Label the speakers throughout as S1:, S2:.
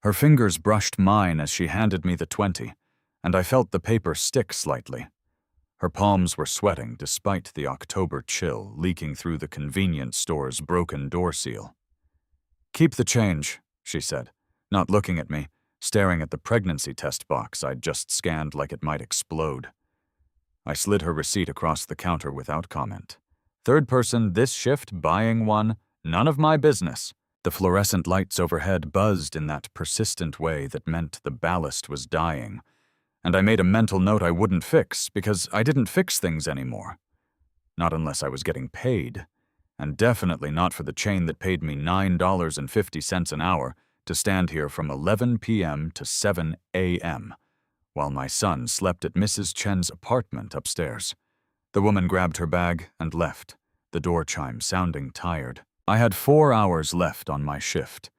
S1: Her fingers brushed mine as she handed me the 20, and I felt the paper stick slightly. Her palms were sweating despite the October chill leaking through the convenience store's broken door seal. "Keep the change," she said, not looking at me, staring at the pregnancy test box I'd just scanned like it might explode. I slid her receipt across the counter without comment. Third person this shift buying one, none of my business. The fluorescent lights overhead buzzed in that persistent way that meant the ballast was dying, and I made a mental note I wouldn't fix because I didn't fix things anymore. Not unless I was getting paid, and definitely not for the chain that paid me $9.50 an hour to stand here from 11 p.m. to 7 a.m., while my son slept at Mrs. Chen's apartment upstairs. The woman grabbed her bag and left, the door chime sounding tired. I had 4 hours left on my shift,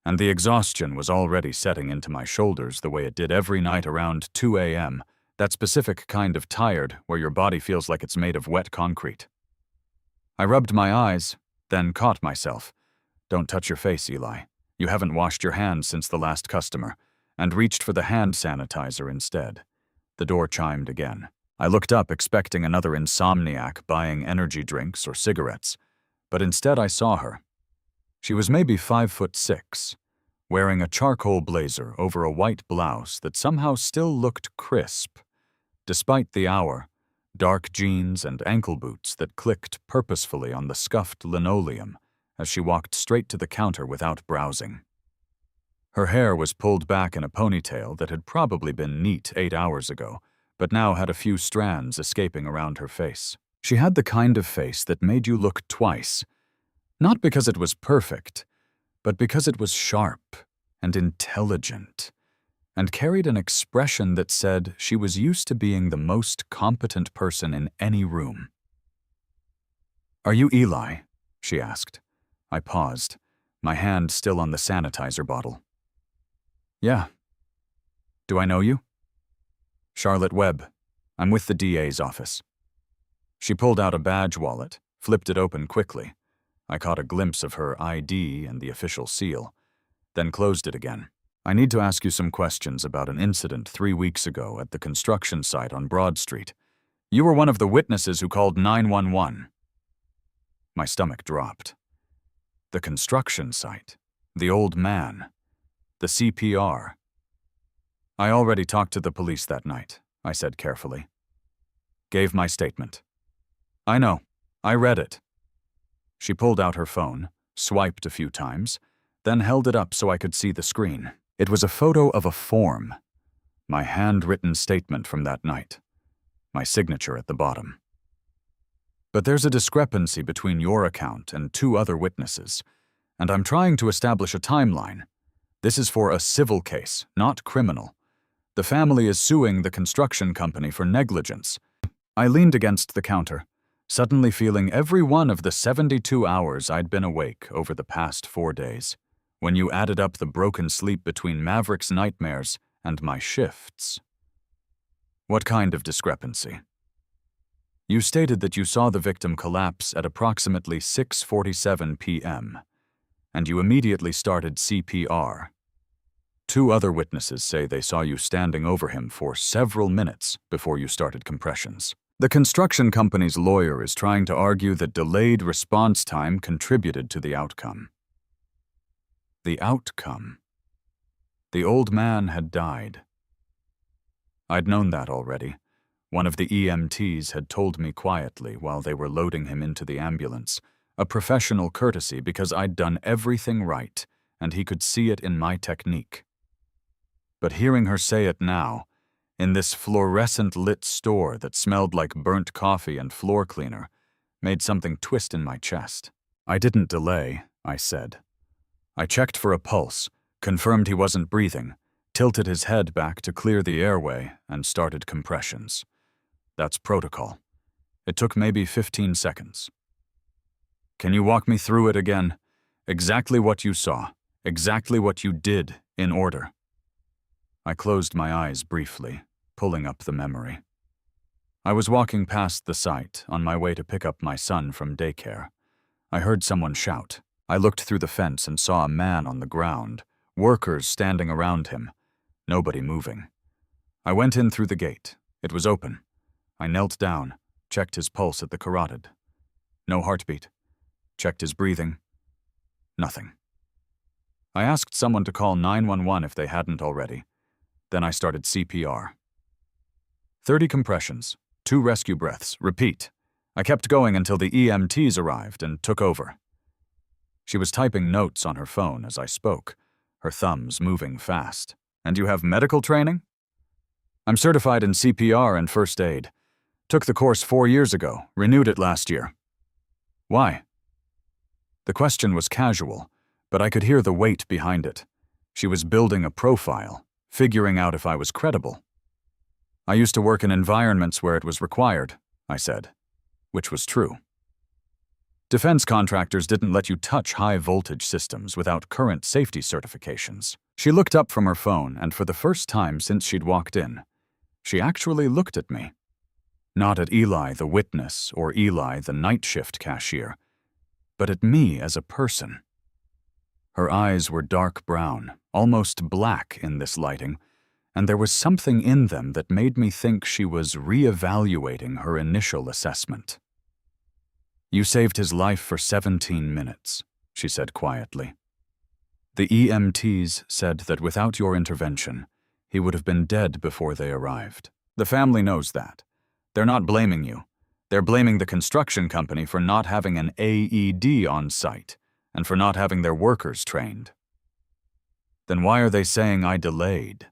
S1: and the exhaustion was already setting into my shoulders the way it did every night around 2 a.m., that specific kind of tired where your body feels like it's made of wet concrete. I rubbed my eyes, then caught myself. "Don't touch your face, Eli. You haven't washed your hands since the last customer," and reached for the hand sanitizer instead. The door chimed again. I looked up expecting another insomniac buying energy drinks or cigarettes, but instead I saw her. She was maybe 5'6", wearing a charcoal blazer over a white blouse that somehow still looked crisp. Despite the hour, dark jeans and ankle boots that clicked purposefully on the scuffed linoleum as she walked straight to the counter without browsing. Her hair was pulled back in a ponytail that had probably been neat 8 hours ago, but now had a few strands escaping around her face. She had the kind of face that made you look twice, not because it was perfect, but because it was sharp and intelligent, and carried an expression that said she was used to being the most competent person in any room. "Are you Eli?" she asked. I paused, my hand still on the sanitizer bottle. "Yeah. Do I know you?" "Charlotte Webb. I'm with the DA's office." She pulled out a badge wallet, flipped it open quickly. I caught a glimpse of her ID and the official seal, then closed it again. "I need to ask you some questions about an incident 3 weeks ago at the construction site on Broad Street. You were one of the witnesses who called 911. My stomach dropped. The construction site, the old man, the CPR. "I already talked to the police that night," I said carefully. "Gave my statement." "I know. I read it." She pulled out her phone, swiped a few times, then held it up so I could see the screen. It was a photo of a form, my handwritten statement from that night, my signature at the bottom. "But there's a discrepancy between your account and 2 other witnesses, and I'm trying to establish a timeline. This is for a civil case, not criminal. The family is suing the construction company for negligence." I leaned against the counter, suddenly feeling every one of the 72 hours I'd been awake over the past 4 days, when you added up the broken sleep between Maverick's nightmares and my shifts. "What kind of discrepancy?" "You stated that you saw the victim collapse at approximately 6:47 p.m., and you immediately started CPR. 2 other witnesses say they saw you standing over him for several minutes before you started compressions. The construction company's lawyer is trying to argue that delayed response time contributed to the outcome." The outcome. The old man had died. I'd known that already. One of the EMTs had told me quietly while they were loading him into the ambulance, a professional courtesy because I'd done everything right, and he could see it in my technique. But hearing her say it now, in this fluorescent-lit store that smelled like burnt coffee and floor cleaner, made something twist in my chest. "I didn't delay," I said. I checked for a pulse, confirmed he wasn't breathing, tilted his head back to clear the airway, and started compressions. That's protocol. It took maybe 15 seconds. "Can you walk me through it again? Exactly what you saw, exactly what you did, in order." I closed my eyes briefly, pulling up the memory. I was walking past the site on my way to pick up my son from daycare. I heard someone shout. I looked through the fence and saw a man on the ground, workers standing around him, nobody moving. I went in through the gate. It was open. I knelt down, checked his pulse at the carotid. No heartbeat. Checked his breathing. Nothing. I asked someone to call 911 if they hadn't already. Then I started CPR. 30 compressions, 2 rescue breaths, repeat. I kept going until the EMTs arrived and took over. She was typing notes on her phone as I spoke, her thumbs moving fast. And you have medical training? I'm certified in CPR and first aid. Took the course 4 years ago, renewed it last year. Why? The question was casual, but I could hear the weight behind it. She was building a profile, figuring out if I was credible. I used to work in environments where it was required, I said, which was true. Defense contractors didn't let you touch high-voltage systems without current safety certifications. She looked up from her phone, and for the first time since she'd walked in, she actually looked at me. Not at Eli, the witness, or Eli, the night shift cashier, but at me as a person. Her eyes were dark brown, almost black in this lighting, and there was something in them that made me think she was re-evaluating her initial assessment. You saved his life for 17 minutes, she said quietly. The EMTs said that without your intervention, he would have been dead before they arrived. The family knows that. They're not blaming you. They're blaming the construction company for not having an AED on site and for not having their workers trained. Then why are they saying I delayed?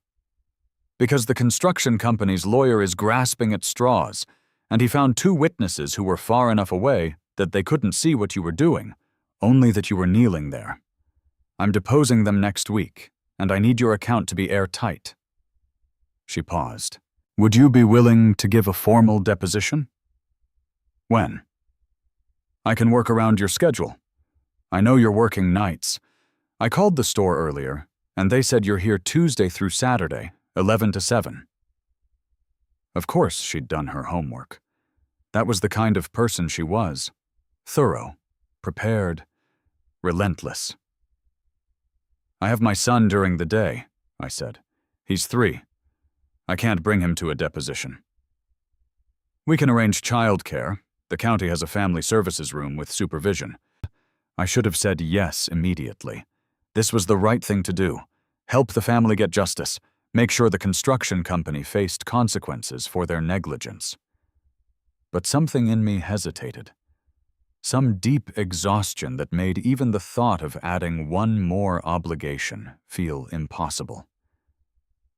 S1: Because the construction company's lawyer is grasping at straws, and he found 2 witnesses who were far enough away that they couldn't see what you were doing, only that you were kneeling there. I'm deposing them next week, and I need your account to be airtight. She paused. Would you be willing to give a formal deposition? When? I can work around your schedule. I know you're working nights. I called the store earlier, and they said you're here Tuesday through Saturday, 11 to 7. Of course she'd done her homework. That was the kind of person she was. Thorough, prepared, relentless. I have my son during the day, I said. He's 3. I can't bring him to a deposition. We can arrange childcare. The county has a family services room with supervision. I should have said yes immediately. This was the right thing to do. Help the family get justice. Make sure the construction company faced consequences for their negligence. But something in me hesitated. Some deep exhaustion that made even the thought of adding one more obligation feel impossible.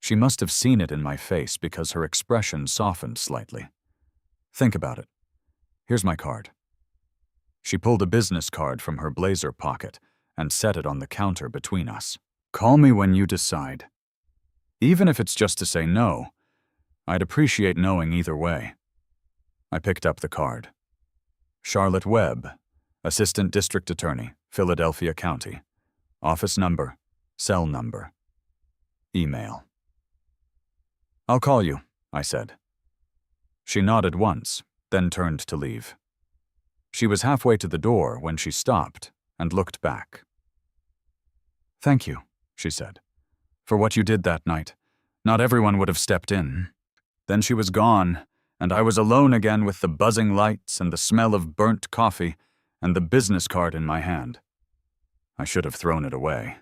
S1: She must have seen it in my face because her expression softened slightly. Think about it. Here's my card. She pulled a business card from her blazer pocket and set it on the counter between us. Call me when you decide. Even if it's just to say no, I'd appreciate knowing either way. I picked up the card. Charlotte Webb, Assistant District Attorney, Philadelphia County. Office number, cell number. Email. I'll call you, I said. She nodded once, then turned to leave. She was halfway to the door when she stopped and looked back. Thank you, she said, for what you did that night. Not everyone would have stepped in. Then she was gone, and I was alone again with the buzzing lights and the smell of burnt coffee and the business card in my hand. I should have thrown it away.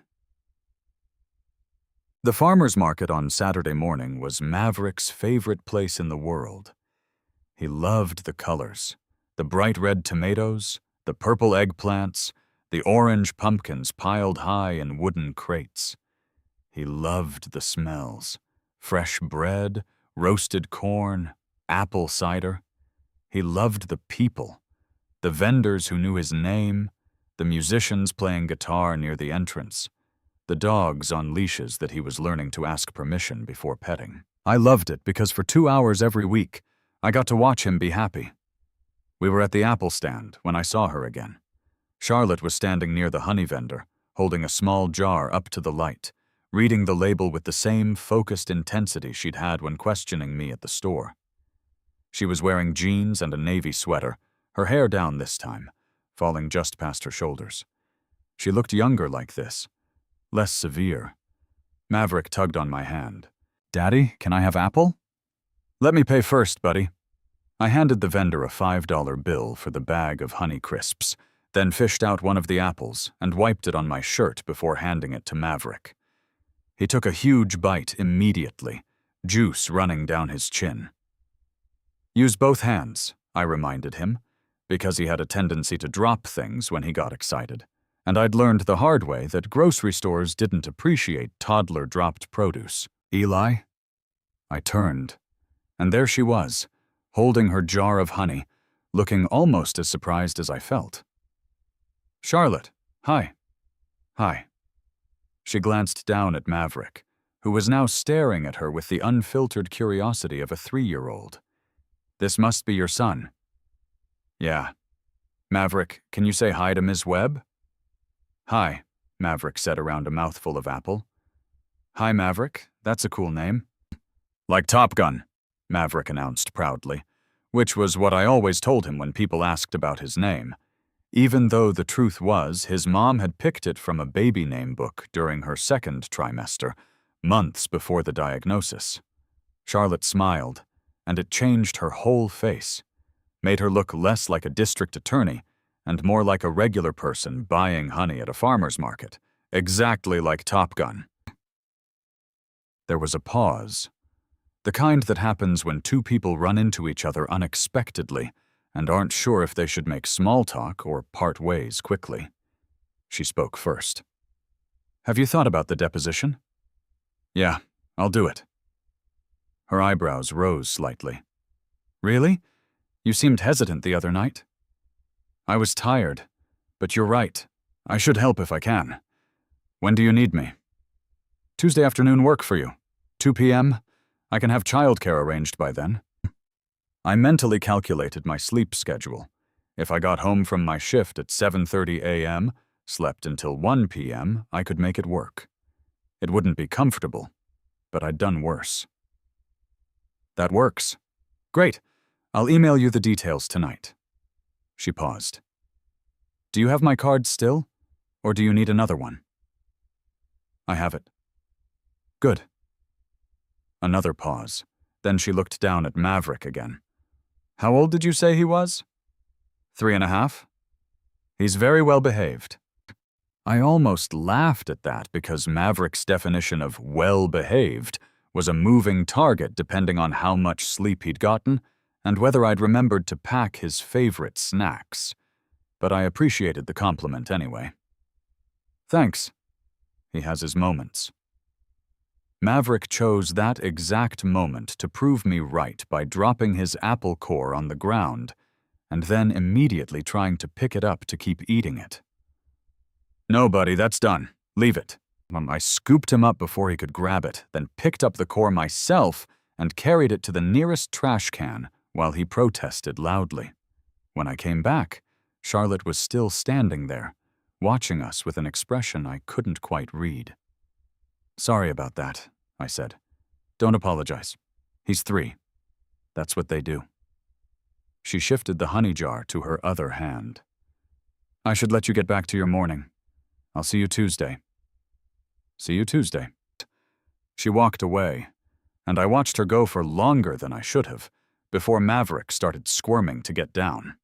S1: The farmer's market on Saturday morning was Maverick's favorite place in the world. He loved the colors, the bright red tomatoes, the purple eggplants, the orange pumpkins piled high in wooden crates. He loved the smells, fresh bread, roasted corn, apple cider. He loved the people, the vendors who knew his name, the musicians playing guitar near the entrance, the dogs on leashes that he was learning to ask permission before petting. I loved it because for 2 hours every week, I got to watch him be happy. We were at the apple stand when I saw her again. Charlotte was standing near the honey vendor, holding a small jar up to the light, reading the label with the same focused intensity she'd had when questioning me at the store. She was wearing jeans and a navy sweater, her hair down this time, falling just past her shoulders. She looked younger like this, less severe, Maverick tugged on my hand. Daddy, can I have apple? Let me pay first, buddy. I handed the vendor a $5 bill for the bag of Honey Crisps, then fished out one of the apples and wiped it on my shirt before handing it to Maverick. He took a huge bite immediately, juice running down his chin. Use both hands, I reminded him, because he had a tendency to drop things when he got excited, and I'd learned the hard way that grocery stores didn't appreciate toddler-dropped produce. Eli? I turned, and there she was, holding her jar of honey, looking almost as surprised as I felt. Charlotte, hi. Hi. She glanced down at Maverick, who was now staring at her with the unfiltered curiosity of a 3-year-old. This must be your son. Yeah. Maverick, can you say hi to Ms. Webb? Hi, Maverick said around a mouthful of apple. Hi, Maverick. That's a cool name. Like Top Gun, Maverick announced proudly, which was what I always told him when people asked about his name, even though the truth was his mom had picked it from a baby name book during her second trimester, months before the diagnosis. Charlotte smiled, and it changed her whole face, made her look less like a district attorney and more like a regular person buying honey at a farmer's market, exactly like Top Gun. There was a pause, the kind that happens when two people run into each other unexpectedly and aren't sure if they should make small talk or part ways quickly. She spoke first. Have you thought about the deposition? Yeah, I'll do it. Her eyebrows rose slightly. Really? You seemed hesitant the other night. I was tired, but you're right. I should help if I can. When do you need me? Tuesday afternoon work for you. 2 p.m.? I can have childcare arranged by then. I mentally calculated my sleep schedule. If I got home from my shift at 7:30 a.m., slept until 1 p.m., I could make it work. It wouldn't be comfortable, but I'd done worse. That works. Great. I'll email you the details tonight. She paused. Do you have my card still, or do you need another one? I have it. Good. Another pause. Then she looked down at Maverick again. How old did you say he was? 3.5? He's very well behaved. I almost laughed at that because Maverick's definition of well-behaved was a moving target depending on how much sleep he'd gotten and whether I'd remembered to pack his favorite snacks. But I appreciated the compliment anyway. Thanks. He has his moments. Maverick chose that exact moment to prove me right by dropping his apple core on the ground and then immediately trying to pick it up to keep eating it. No, buddy, that's done. Leave it. I scooped him up before he could grab it, then picked up the core myself and carried it to the nearest trash can while he protested loudly. When I came back, Charlotte was still standing there, watching us with an expression I couldn't quite read. Sorry about that, I said. Don't apologize. He's 3. That's what they do. She shifted the honey jar to her other hand. I should let you get back to your morning. I'll see you Tuesday. See you Tuesday. She walked away, and I watched her go for longer than I should have, before Maverick started squirming to get down.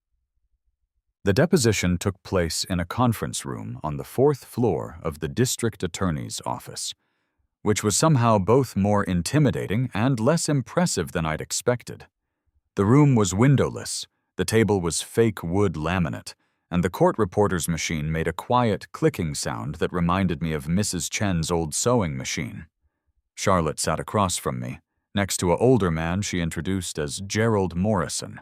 S1: The deposition took place in a conference room on the 4th floor of the district attorney's office, which was somehow both more intimidating and less impressive than I'd expected. The room was windowless, the table was fake wood laminate, and the court reporter's machine made a quiet clicking sound that reminded me of Mrs. Chen's old sewing machine. Charlotte sat across from me, next to an older man she introduced as Gerald Morrison,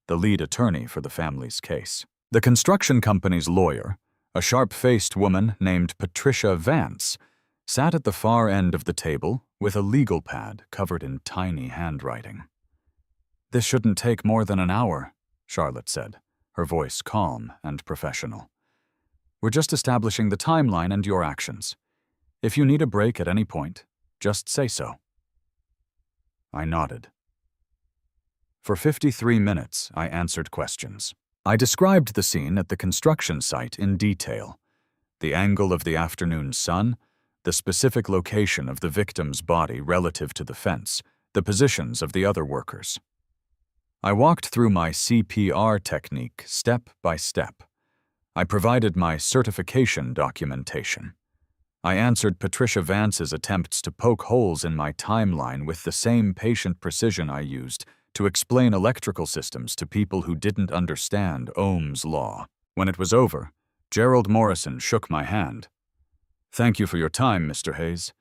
S1: the lead attorney for the family's case. The construction company's lawyer, a sharp-faced woman named Patricia Vance, sat at the far end of the table with a legal pad covered in tiny handwriting. This shouldn't take more than an hour, Charlotte said, her voice calm and professional. We're just establishing the timeline and your actions. If you need a break at any point, just say so. I nodded. For 53 minutes, I answered questions. I described the scene at the construction site in detail. The angle of the afternoon sun, the specific location of the victim's body relative to the fence, the positions of the other workers. I walked through my CPR technique step by step. I provided my certification documentation. I answered Patricia Vance's attempts to poke holes in my timeline with the same patient precision I used to explain electrical systems to people who didn't understand Ohm's law. When it was over, Gerald Morrison shook my hand. "Thank you for your time, Mr. Hayes.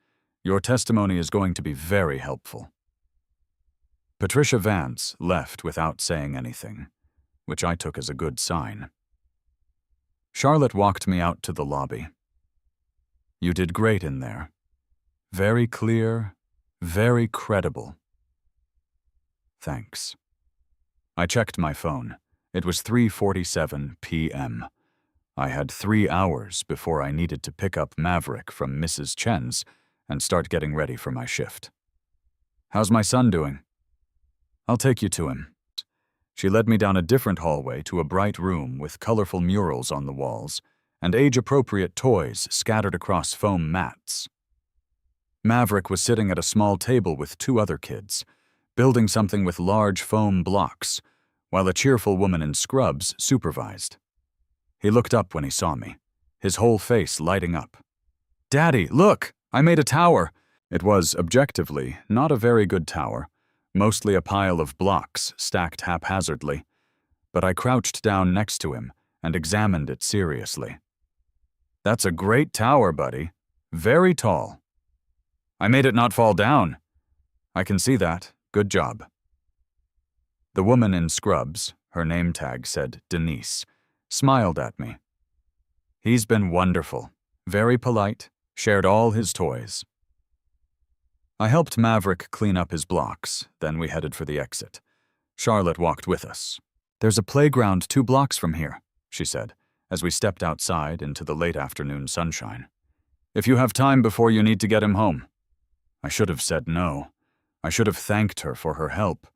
S1: Your testimony is going to be very helpful." Patricia Vance left without saying anything, which I took as a good sign. Charlotte walked me out to the lobby. "You did great in there. Very clear, very credible." "Thanks." I checked my phone. It was 3:47 p.m. I had 3 hours before I needed to pick up Maverick from Mrs. Chen's and start getting ready for my shift. "How's my son doing?" "I'll take you to him." She led me down a different hallway to a bright room with colorful murals on the walls and age-appropriate toys scattered across foam mats. Maverick was sitting at a small table with 2 other kids, building something with large foam blocks, while a cheerful woman in scrubs supervised. He looked up when he saw me, his whole face lighting up. "Daddy, look! I made a tower!" It was, objectively, not a very good tower, mostly a pile of blocks stacked haphazardly, but I crouched down next to him and examined it seriously. "That's a great tower, buddy. Very tall." "I made it not fall down." "I can see that. Good job." The woman in scrubs, her name tag said Denise, smiled at me. "He's been wonderful. Very polite. Shared all his toys." I helped Maverick clean up his blocks, then we headed for the exit. Charlotte walked with us. "There's a playground 2 blocks from here," she said, as we stepped outside into the late afternoon sunshine. "If you have time before you need to get him home." I should have said no. I should have thanked her for her help,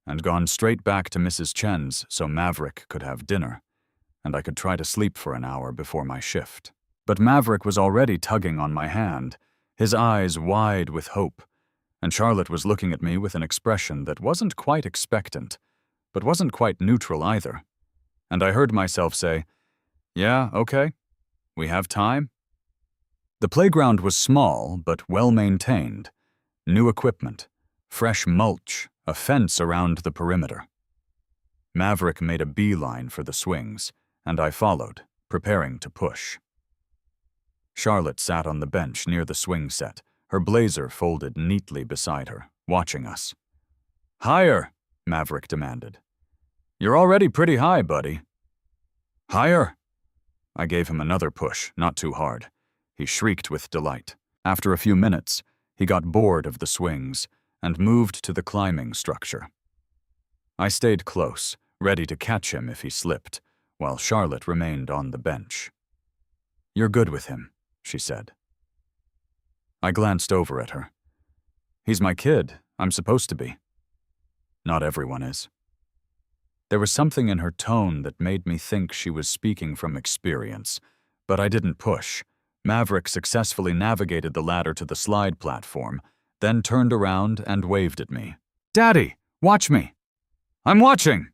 S1: and gone straight back to Mrs. Chen's so Maverick could have dinner, and I could try to sleep for an hour before my shift. But Maverick was already tugging on my hand, his eyes wide with hope, and Charlotte was looking at me with an expression that wasn't quite expectant, but wasn't quite neutral either. And I heard myself say, "Yeah, okay. We have time?" The playground was small, but well-maintained. New equipment, fresh mulch, a fence around the perimeter. Maverick made a beeline for the swings, and I followed, preparing to push. Charlotte sat on the bench near the swing set, her blazer folded neatly beside her, watching us. "Higher," Maverick demanded. "You're already pretty high, buddy." "Higher." I gave him another push, not too hard. He shrieked with delight. After a few minutes, he got bored of the swings and moved to the climbing structure. I stayed close, ready to catch him if he slipped, while Charlotte remained on the bench. "You're good with him," she said. I glanced over at her. "He's my kid. I'm supposed to be." "Not everyone is." There was something in her tone that made me think she was speaking from experience, but I didn't push. Maverick successfully navigated the ladder to the slide platform, then turned around and waved at me. "Daddy, watch me!" "I'm watching!"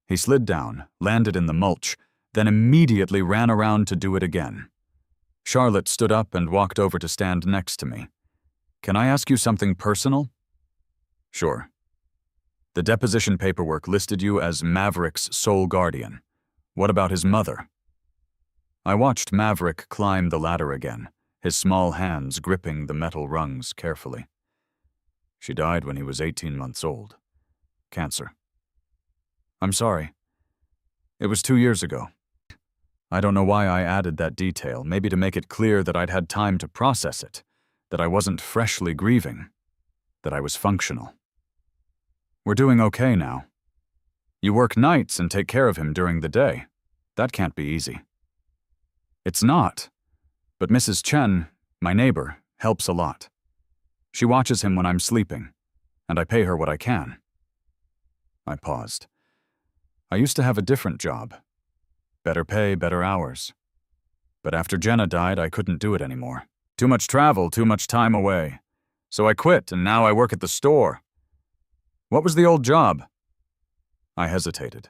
S1: He slid down, landed in the mulch, then immediately ran around to do it again. Charlotte stood up and walked over to stand next to me. "Can I ask you something personal?" "Sure." "The deposition paperwork listed you as Maverick's sole guardian. What about his mother?" I watched Maverick climb the ladder again, his small hands gripping the metal rungs carefully. "She died when he was 18 months old. Cancer." "I'm sorry. It was 2 years ago." I don't know why I added that detail, maybe to make it clear that I'd had time to process it, that I wasn't freshly grieving, that I was functional. "We're doing okay now. You work nights and take care of him during the day. That can't be easy." "It's not. But Mrs. Chen, my neighbor, helps a lot. She watches him when I'm sleeping, and I pay her what I can." I paused. I used to have a different job. Better pay, better hours. But after Jenna died, I couldn't do it anymore. Too much travel, too much time away. So I quit, and now I work at the store. What was the old job? I hesitated.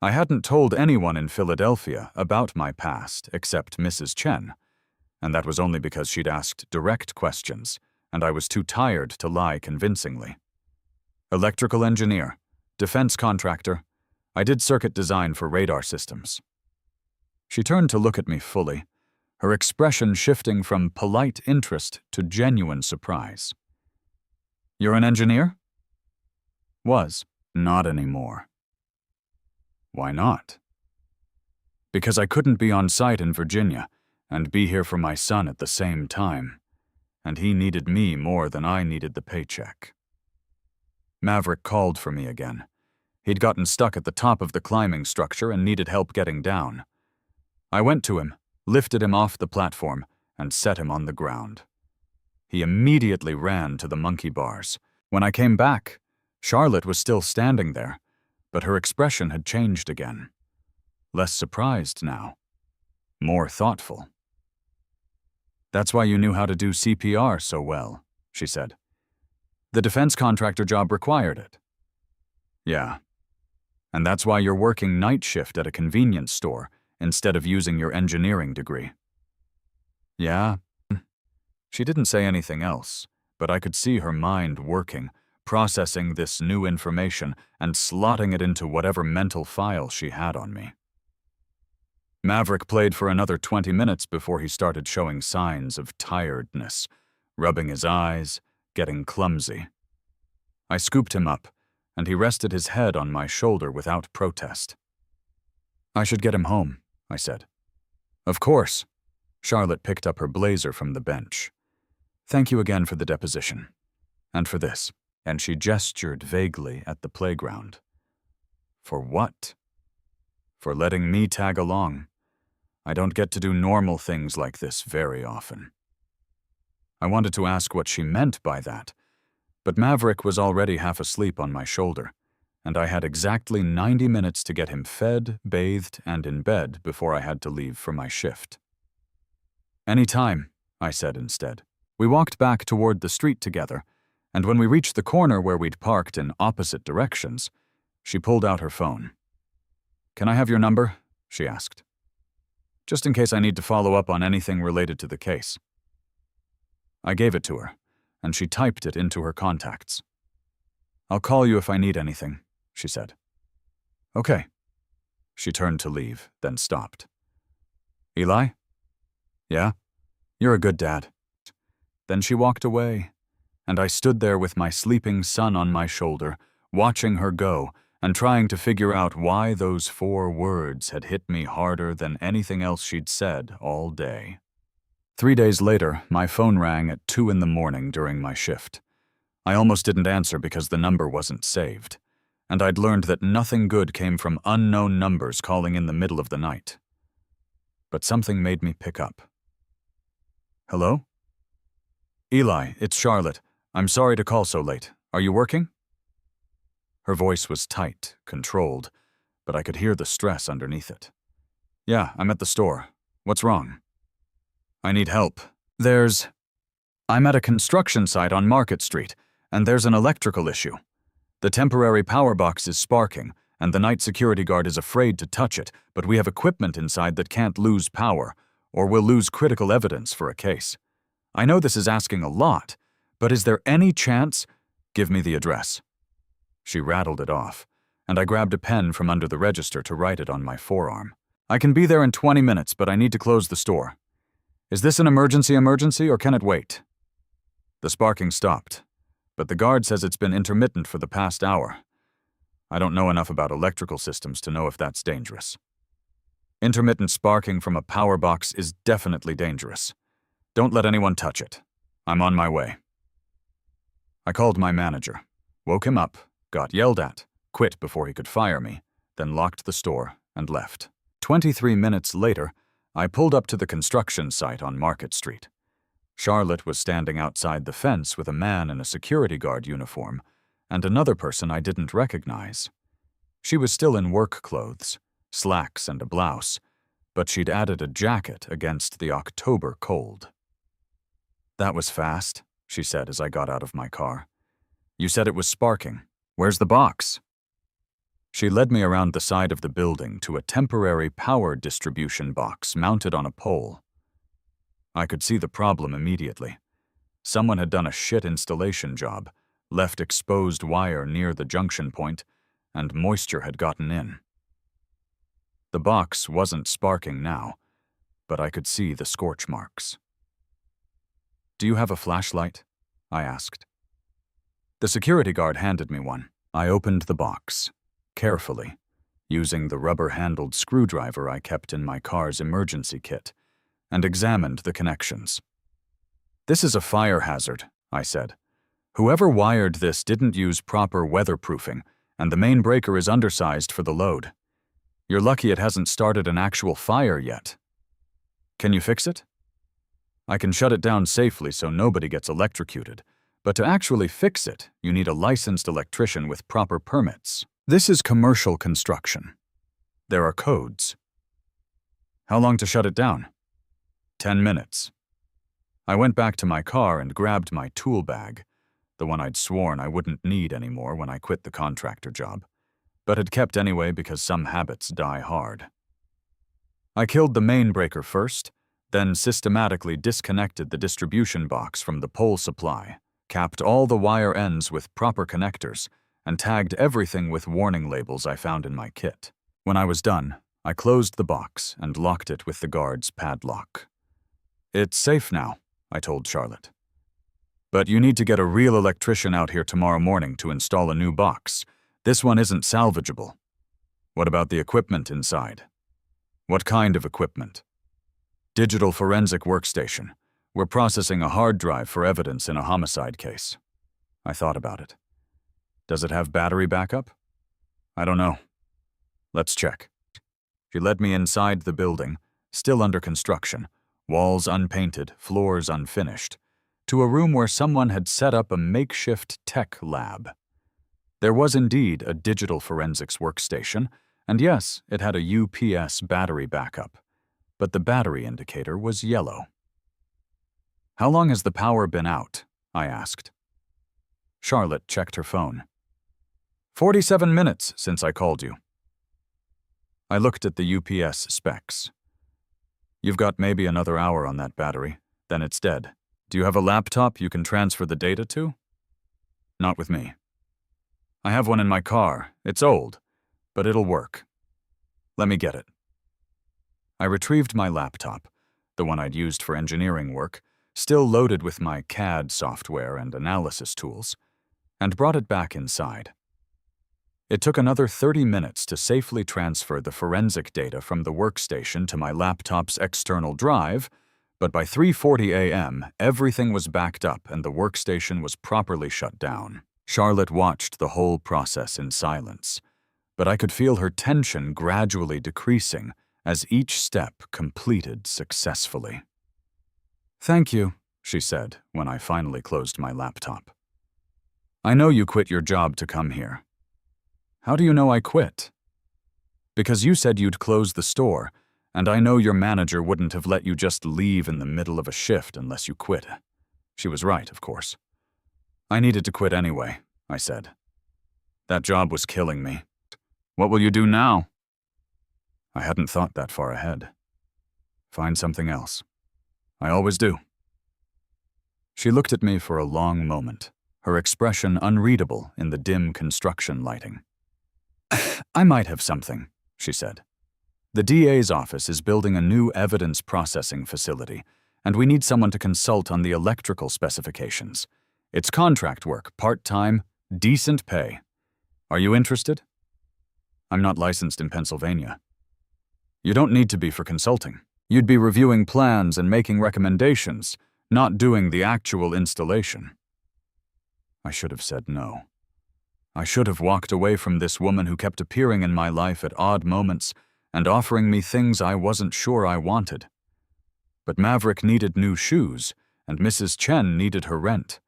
S1: I hadn't told anyone in Philadelphia about my past except Mrs. Chen, and that was only because she'd asked direct questions, and I was too tired to lie convincingly. Electrical engineer, defense contractor. I did circuit design for radar systems. She turned to look at me fully, her expression shifting from polite interest to genuine surprise. You're an engineer? Was. Not anymore. Why not? Because I couldn't be on site in Virginia and be here for my son at the same time, and he needed me more than I needed the paycheck. Maverick called for me again. He'd gotten stuck at the top of the climbing structure and needed help getting down. I went to him, lifted him off the platform, and set him on the ground. He immediately ran to the monkey bars. When I came back, Charlotte was still standing there, but her expression had changed again. Less surprised now. More thoughtful. That's why you knew how to do CPR so well, she said. The defense contractor job required it. Yeah. And that's why you're working night shift at a convenience store instead of using your engineering degree. Yeah. She didn't say anything else, but I could see her mind working, processing this new information and slotting it into whatever mental file she had on me. Maverick played for another 20 minutes before he started showing signs of tiredness, rubbing his eyes, getting clumsy. I scooped him up, and he rested his head on my shoulder without protest. I should get him home, I said. Of course. Charlotte picked up her blazer from the bench. Thank you again for the deposition. And for this. And she gestured vaguely at the playground. For what? For letting me tag along. I don't get to do normal things like this very often. I wanted to ask what she meant by that, but Maverick was already half asleep on my shoulder, and I had exactly 90 minutes to get him fed, bathed, and in bed before I had to leave for my shift. Any time, I said instead. We walked back toward the street together, and when we reached the corner where we'd parked in opposite directions, she pulled out her phone. Can I have your number? She asked. Just in case I need to follow up on anything related to the case. I gave it to her, and she typed it into her contacts. I'll call you if I need anything, she said. Okay. She turned to leave, then stopped. Eli? Yeah? You're a good dad. Then she walked away, and I stood there with my sleeping son on my shoulder, watching her go and trying to figure out why those 4 words had hit me harder than anything else she'd said all day. 3 days later, my phone rang at 2 in the morning during my shift. I almost didn't answer because the number wasn't saved, and I'd learned that nothing good came from unknown numbers calling in the middle of the night. But something made me pick up. Hello? Eli, it's Charlotte. I'm sorry to call so late. Are you working? Her voice was tight, controlled, but I could hear the stress underneath it. Yeah, I'm at the store. What's wrong? I need help. I'm at a construction site on Market Street, and there's an electrical issue. The temporary power box is sparking, and the night security guard is afraid to touch it, but we have equipment inside that can't lose power, or we'll lose critical evidence for a case. I know this is asking a lot, but is there any chance? Give me the address. She rattled it off, and I grabbed a pen from under the register to write it on my forearm. I can be there in 20 minutes, but I need to close the store. Is this an emergency, or can it wait? The sparking stopped, but the guard says it's been intermittent for the past hour. I don't know enough about electrical systems to know if that's dangerous. Intermittent sparking from a power box is definitely dangerous. Don't let anyone touch it. I'm on my way. I called my manager, woke him up, got yelled at, quit before he could fire me, then locked the store and left. 23 minutes later, I pulled up to the construction site on Market Street. Charlotte was standing outside the fence with a man in a security guard uniform and another person I didn't recognize. She was still in work clothes, slacks and a blouse, but she'd added a jacket against the October cold. That was fast, she said as I got out of my car. You said it was sparking. Where's the box? She led me around the side of the building to a temporary power distribution box mounted on a pole. I could see the problem immediately. Someone had done a shit installation job, left exposed wire near the junction point, and moisture had gotten in. The box wasn't sparking now, but I could see the scorch marks. Do you have a flashlight? I asked. The security guard handed me one. I opened the box, carefully, using the rubber-handled screwdriver I kept in my car's emergency kit, and examined the connections. This is a fire hazard, I said. Whoever wired this didn't use proper weatherproofing, and the main breaker is undersized for the load. You're lucky it hasn't started an actual fire yet. Can you fix it? I can shut it down safely so nobody gets electrocuted, but to actually fix it, you need a licensed electrician with proper permits. This is commercial construction. There are codes. How long to shut it down? 10 minutes. I went back to my car and grabbed my tool bag, the one I'd sworn I wouldn't need anymore when I quit the contractor job, but had kept anyway because some habits die hard. I killed the main breaker first, then systematically disconnected the distribution box from the pole supply, capped all the wire ends with proper connectors, and tagged everything with warning labels I found in my kit. When I was done, I closed the box and locked it with the guard's padlock. It's safe now, I told Charlotte. But you need to get a real electrician out here tomorrow morning to install a new box. This one isn't salvageable. What about the equipment inside? What kind of equipment? Digital forensic workstation. We're processing a hard drive for evidence in a homicide case. I thought about it. Does it have battery backup? I don't know. Let's check. She led me inside the building, still under construction, walls unpainted, floors unfinished, to a room where someone had set up a makeshift tech lab. There was indeed a digital forensics workstation, and yes, it had a UPS battery backup, but the battery indicator was yellow. How long has the power been out? I asked. Charlotte checked her phone. 47 minutes since I called you. I looked at the UPS specs. You've got maybe another hour on that battery, then it's dead. Do you have a laptop you can transfer the data to? Not with me. I have one in my car. It's old, but it'll work. Let me get it. I retrieved my laptop, the one I'd used for engineering work, still loaded with my CAD software and analysis tools, and brought it back inside. It took another 30 minutes to safely transfer the forensic data from the workstation to my laptop's external drive, but by 3:40 a.m., everything was backed up and the workstation was properly shut down. Charlotte watched the whole process in silence, but I could feel her tension gradually decreasing as each step completed successfully. Thank you, she said when I finally closed my laptop. I know you quit your job to come here. How do you know I quit? Because you said you'd close the store, and I know your manager wouldn't have let you just leave in the middle of a shift unless you quit. She was right, of course. I needed to quit anyway, I said. That job was killing me. What will you do now? I hadn't thought that far ahead. Find something else. I always do. She looked at me for a long moment, her expression unreadable in the dim construction lighting. I might have something, she said. The DA's office is building a new evidence processing facility, and we need someone to consult on the electrical specifications. It's contract work, part-time, decent pay. Are you interested? I'm not licensed in Pennsylvania. You don't need to be for consulting. You'd be reviewing plans and making recommendations, not doing the actual installation. I should have said no. I should have walked away from this woman who kept appearing in my life at odd moments and offering me things I wasn't sure I wanted. But Maverick needed new shoes, and Mrs. Chen needed her rent,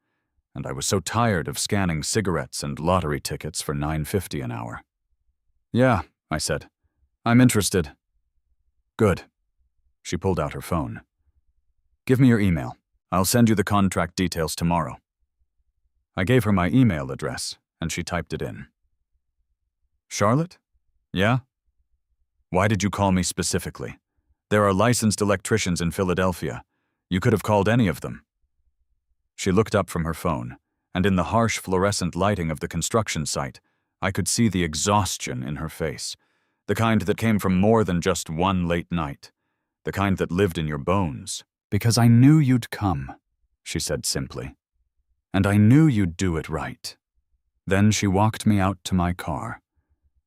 S1: and I was so tired of scanning cigarettes and lottery tickets for $9.50 an hour. Yeah, I said. I'm interested. Good. She pulled out her phone. Give me your email. I'll send you the contract details tomorrow. I gave her my email address, and she typed it in. Charlotte? Yeah? Why did you call me specifically? There are licensed electricians in Philadelphia. You could have called any of them. She looked up from her phone, and in the harsh fluorescent lighting of the construction site, I could see the exhaustion in her face, the kind that came from more than just one late night, the kind that lived in your bones. Because I knew you'd come, she said simply. And I knew you'd do it right. Then she walked me out to my car,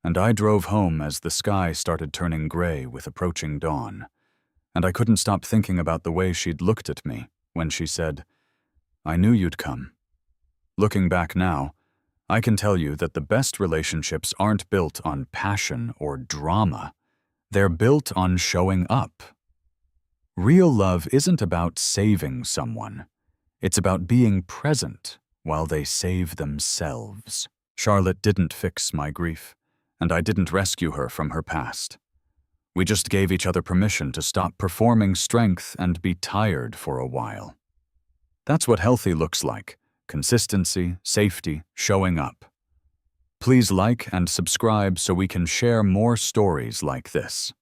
S1: and I drove home as the sky started turning gray with approaching dawn, and I couldn't stop thinking about the way she'd looked at me when she said, I knew you'd come. Looking back now, I can tell you that the best relationships aren't built on passion or drama. They're built on showing up. Real love isn't about saving someone. It's about being present while they save themselves. Charlotte didn't fix my grief, and I didn't rescue her from her past. We just gave each other permission to stop performing strength and be tired for a while. That's what healthy looks like: consistency, safety, showing up. Please like and subscribe so we can share more stories like this.